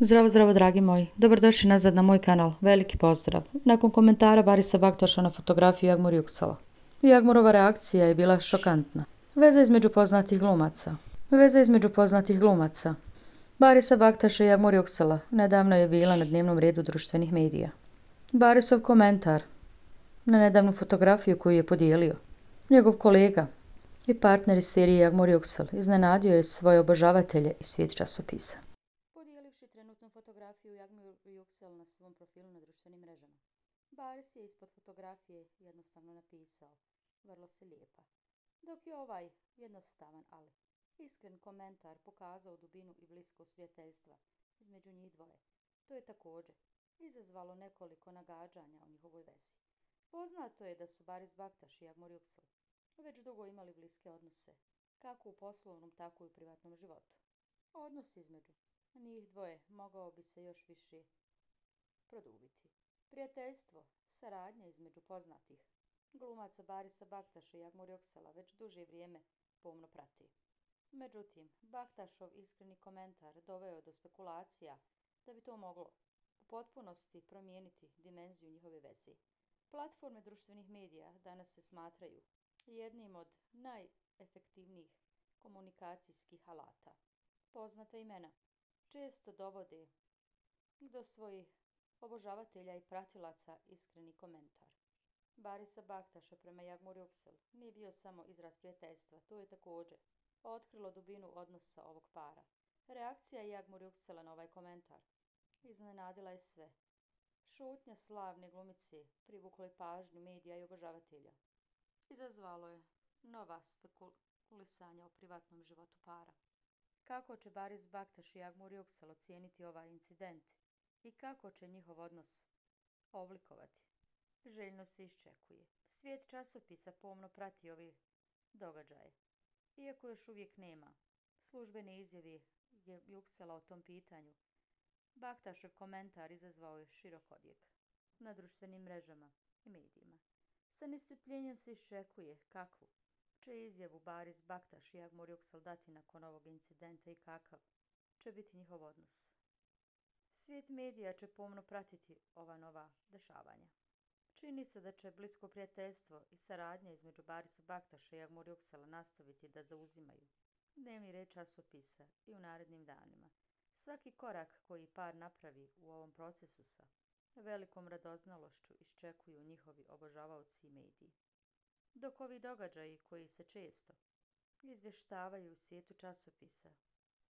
Zdravo, zdravo, dragi moji. Dobrodošli nazad na moj kanal. Veliki pozdrav. Nakon komentara Barisa Baktaša na fotografiju Jagmur Juksala. Jagmurova reakcija je bila šokantna. Veza između poznatih glumaca. Barisa Baktaša i Jagmur Juksala nedavno je bila na dnevnom redu društvenih medija. Barisov komentar na nedavnu fotografiju koju je podijelio njegov kolega i partner iz serije Jagmur Juksal iznenadio je svoje obožavatelje i svijet časopisa. Podijelivši trenutnu fotografiju Jagmur Juksal na svom profilu na društvenim mrežama, Baris je ispod fotografije jednostavno napisao: vrlo si lijepa. Dok je ovaj jednostavan, ali iskren komentar pokazao dubinu i bliskost prijateljstva između njih dvoje. To je također izazvalo nekoliko nagađanja o njihovoj vezi. Poznato je da su Baris Baktaš i Jagmur Juksal već dugo imali bliske odnose, kako u poslovnom, tako i u privatnom životu. Odnos između njih dvoje mogao bi se još više produbiti. Prijateljstvo, saradnja između poznatih glumaca Barisa Baktaša i Jagmur Juksala već duže vrijeme pomno prati. Međutim, Baktašov iskreni komentar doveo je do spekulacija da bi to moglo u potpunosti promijeniti dimenziju njihove veze. Platforme društvenih medija danas se smatraju jednim od najefektivnijih komunikacijskih alata. Poznata imena često dovode do svojih obožavatelja i pratilaca iskreni komentar. Barisa Baktaša prema Jagmur Juksal nije bio samo izraz prijateljstva, to je također otkrilo dubinu odnosa ovog para. Reakcija Jagmur Juksala na ovaj komentar iznenadila je sve. Šutnja slavne glumice privukla je pažnju medija i obožavatelja. Izazvalo je nova spekulisanja o privatnom životu para. Kako će Baris Baktaš i Jagmur Juksal ocijeniti ovaj incident i kako će njihov odnos oblikovati? Željno se iščekuje. Svijet časopisa pomno prati ovi događaje. Iako još uvijek nema službene izjave Juksala o tom pitanju, Baktašev komentar izazvao je širok odjek na društvenim mrežama i medijima. Sa nestrpljenjem se iščekuje kakvu će izjavu Baris Baktaš i Jagmur Juksal dati nakon ovog incidenta i kakav će biti njihov odnos. Svijet medija će pomno pratiti ova nova dešavanja. Čini se da će blisko prijateljstvo i saradnja između Barisa Baktaša i Jagmur Juksala nastaviti da zauzimaju dnevni red časopisa i u narednim danima. Svaki korak koji par napravi u ovom procesu sa velikom radoznalošću iščekuju njihovi obožavaoci i mediji. Dok ovi događaji koji se često izvještavaju u svijetu časopisa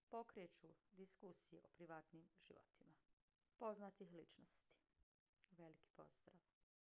pokreću diskusije o privatnim životima poznatih ličnosti. Veliki pozdrav!